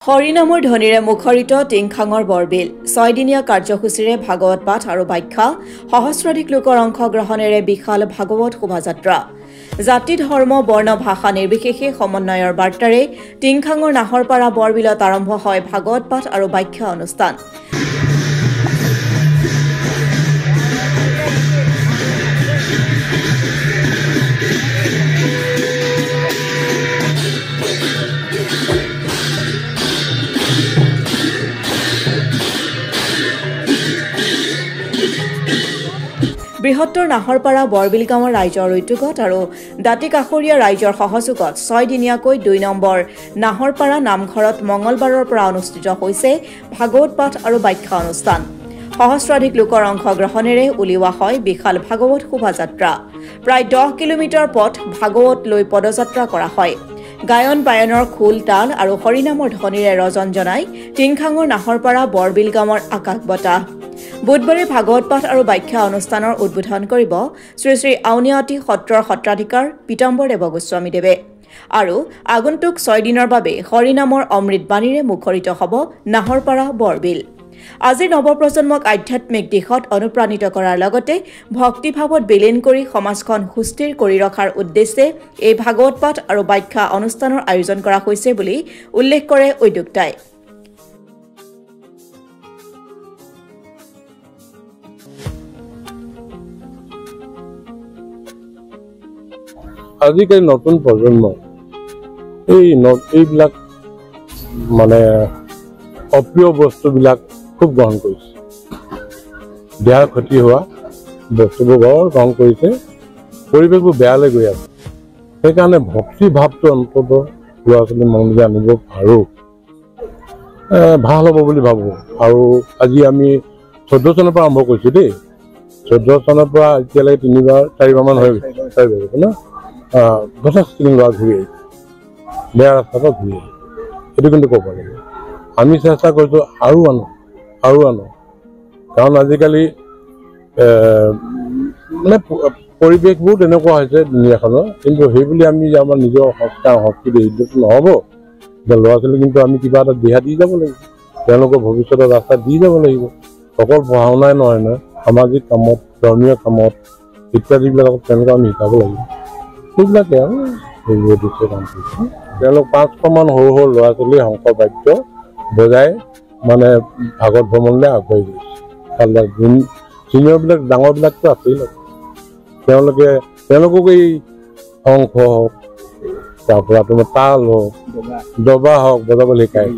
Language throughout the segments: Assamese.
হৰিনামৰ ধ্বনিৰে মুখৰিত টিংখাঙৰ বৰবিল 6 দিনীয়া কাৰ্যসূচীৰে ভাগৱত পাঠ আৰু ব্যাখ্যা সহস্ৰাধিক লোকৰ অংশগ্ৰহণেৰে বিশাল ভাগৱত শোভাযাত্ৰা জাতি ধৰ্ম বৰ্ণ ভাষা নিৰ্বিশেষে সমন্বয়ৰ বাৰ্তাৰে টিংখাঙৰ নাহৰপাৰা বৰবিলত আৰম্ভ হয় ভাগৱত পাঠ আৰু ব্যাখ্যা অনুষ্ঠান বৃহত্তৰ নাহৰপাৰা বৰবিল গাঁৱৰ ৰাইজৰ উদ্যোগত আৰু দাঁতি কাষৰীয়া ৰাইজৰ সহযোগত 6 দিনীয়াকৈ 2 নম্বৰ নাহৰপাৰা নামঘৰত মঙলবাৰৰ পৰা অনুষ্ঠিত হৈছে ভাগৱত পাঠ আৰু ব্যাখ্যা অনুষ্ঠান সহস্ৰাধিক লোকৰ অংশগ্ৰহণেৰে উলিওৱা হয় বিশাল ভাগৱত শোভাযাত্ৰা প্ৰায় 10 কিলোমিটাৰ পথ ভাগৱত লৈ পদযাত্ৰা কৰা হয় গায়ন বায়নৰ খোল তাল আৰু হৰিনামৰ ধ্বনিৰে ৰজন জনাই টিংখাঙৰ নাহৰপাৰা বৰবিল গাঁৱৰ আকাশ বতাহ বুধবাৰে ভাগৱত পাঠ আৰু ব্যাখ্যা অনুষ্ঠানৰ উদ্বোধন কৰিব শ্ৰী শ্ৰী আউনিয়াতি সত্ৰৰ সত্ৰাধিকাৰ পীতাম্বৰ দেৱ গোস্বামীদেৱে আৰু আগন্তুক 6 দিনৰ বাবে হৰিনামৰ অমৃত বাণীৰে মুখৰিত হ'ব নাহৰপাৰা বৰবিল আজি নৱপ্ৰজন্মক আধ্যাত্মিক দিশত অনুপ্ৰাণিত কৰাৰ লগতে ভক্তিভাৱত বিলীন কৰি সমাজখন সুস্থিৰ কৰি ৰখাৰ উদ্দেশ্যে এই ভাগৱত পাঠ আৰু ব্যাখ্যা অনুষ্ঠানৰ আয়োজন কৰা হৈছে বুলি উল্লেখ কৰে উদ্যোক্তাই আজিকালি নতুন প্ৰজন্ম এইবিলাক মানে অপ্ৰিয় বস্তুবিলাক খুব গ্ৰহণ কৰিছে দেহাৰ ক্ষতি হোৱা বস্তুবোৰ গ্ৰহণ কৰিছে পৰিৱেশবোৰ বেয়ালৈ গৈ আছে সেইকাৰণে ভক্তি ভাৱটো অন্তত ল'ৰা ছোৱালী মনলৈ আনিব পাৰোঁ ভাল হ'ব বুলি ভাবোঁ আৰু আজি আমি 14 চনৰ পৰা আৰম্ভ কৰিছোঁ দেই 14 চনৰ পৰা এতিয়ালৈকে 3-4বাৰমান হৈ গৈছে ন যথেষ্টখিনি ল'ৰা ঘূৰি আহিছে বেয়া ৰাস্তাৰ পৰা ঘূৰি আহিছে সেইটো কিন্তু ক'ব লাগিব আমি চেষ্টা কৰিছোঁ আৰু আনো কাৰণ আজিকালি মানে পৰিৱেশবোৰ তেনেকুৱা হৈছে দুনিয়াখনৰ কিন্তু সেইবুলি আমি যে আমাৰ নিজৰ সংস্কাৰ সংস্কৃতি এইটো নহ'ব যে ল'ৰা ছোৱালী কিন্তু আমি কিবা এটা দিহা দি যাব লাগিব তেওঁলোকৰ ভৱিষ্যতৰ ৰাস্তা দি যাব লাগিব অকল পঢ়া শুনাই নহয় সামাজিক কামত ধৰ্মীয় কামত ইত্যাদিবিলাকত তেওঁলোকক আমি শিকাব লাগিব সেইবিলাকে আৰু সেইবোৰ দিছে কাম কৰিছে তেওঁলোক 500মান সৰু সৰু ল'ৰা ছোৱালী শংকৰ বাদ্য বজাই মানে ভাগৱত ভ্ৰমণলৈ আগবাঢ়ি গৈছে চিনিয়ৰবিলাক ডাঙৰবিলাকতো আছেই তেওঁলোকক এই শংখ হওক তাৰপৰা তোমাৰ তাল হওক দবা হওক বজাবলৈ শিকাই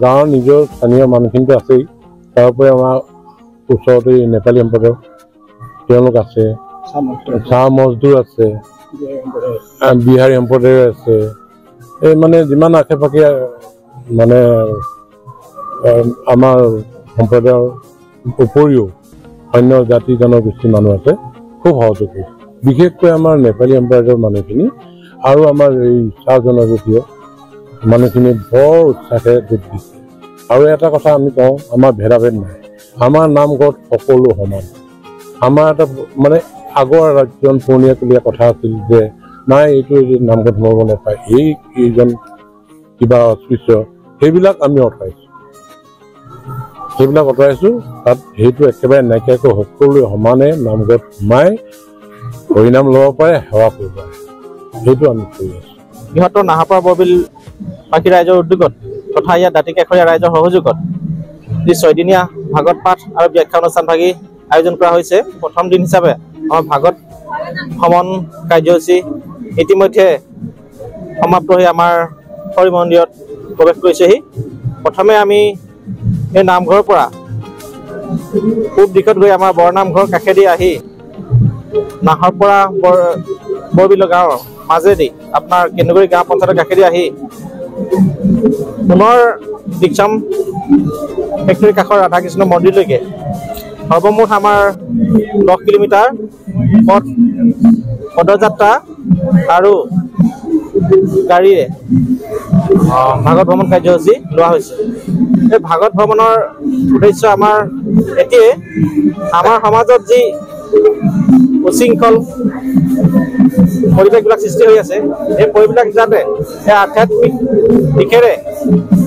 গাঁৱৰ নিজৰ স্থানীয় মানুহখিনিতো আছেই তাৰোপৰি আমাৰ ওচৰতে নেপালী সম্প্ৰদায়ৰ তেওঁলোক আছে চাহ মজদুৰ আছে বিহাৰী সম্প্ৰদায়ৰ আছে এই মানে যিমান আশে পাশে মানে আমাৰ সম্প্ৰদায়ৰ উপৰিও অন্য জাতি জনগোষ্ঠীৰ মানুহ আছে খুব সহযোগ কৰিছে বিশেষকৈ আমাৰ নেপালী সম্প্ৰদায়ৰ মানুহখিনি আৰু আমাৰ এই চাহ জনগোষ্ঠীয় মানুহখিনি বৰ উৎসাহেৰে যোগ দিছে আৰু এটা কথা আমি কওঁ আমাৰ ভেদাভেদ নাই আমাৰ নামঘৰত সকলো সমান আমাৰ এটা মানে আগৰ ৰাজ্যন পুৰণিয়াকলীয়া কথা আছিল যে নাই এইটো নামঘৰত সোমাব নাপায় এইজন কিবা অস্পৃশ্য সেইবিলাক আমি আঁতৰাইছোঁ তাত সেইটো একেবাৰে নাইকিয়াকৈ সকলোৱে সমানে নামঘৰত সোমাই হৰিনাম ল'ব পাৰে সেৱা কৰিব পাৰে সেইটো আমি কৰি আছোঁ বৃহত্তৰ নাহৰপাৰা বৰবিল বাকী ৰাইজৰ উদ্যোগত তথা ইয়াত দাঁতি কাষৰীয়া ৰাইজৰ সহযোগত যি 6 দিনীয়া ভাগৱত পাঠ আৰু ব্যাখ্যা অনুষ্ঠান ভাগি আয়োজন কৰা হৈছে প্ৰথম দিন হিচাপে আমাৰ ভাগৱত ভ্ৰমণ কাৰ্যসূচী ইতিমধ্যে সমাপ্ত হৈ আমাৰ হৰি মন্দিৰত প্ৰৱেশ কৰিছেহি প্ৰথমে আমি এই নামঘৰৰ পৰা পূব দিশত গৈ আমাৰ বৰনামঘৰ কাষেদি আহি নাহৰপাৰা বৰবিল গাঁৱৰ মাজেদি আপোনাৰ কেন্দুগুৰি গাঁও পঞ্চায়তৰ কাষেদি আহি পুনৰ দীক্ষাম ফেক্টৰীৰ কাষৰ ৰাধাকৃষ্ণ মন্দিৰলৈকে সৰ্বমুঠ আমাৰ 10 কিলোমিটাৰ পদযাত্ৰা আৰু গাড়ীৰে ভাগৱত ভ্ৰমণ কাৰ্যসূচী লোৱা হৈছে এই ভাগৱত ভ্ৰমণৰ উদ্দেশ্য আমাৰ এতিয়াই আমাৰ সমাজত যি উশৃংখল পৰিৱেশবিলাক সৃষ্টি হৈ আছে এই পৰিৱেশ যাতে এই আধ্যাত্মিক দিশেৰে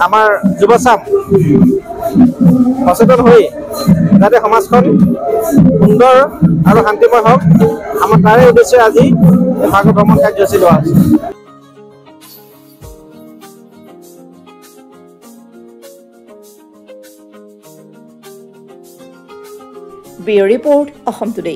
আমাৰ যুৱচাম সচেতন হৈ যাতে সমাজখন সুন্দৰ আৰু শান্তিময় হওক আমাৰ তাৰে উদ্দেশ্যে আজি ভাগৱত ভ্ৰমণ কাৰ্যসূচী লোৱা হৈছে। Bureau report Assam today.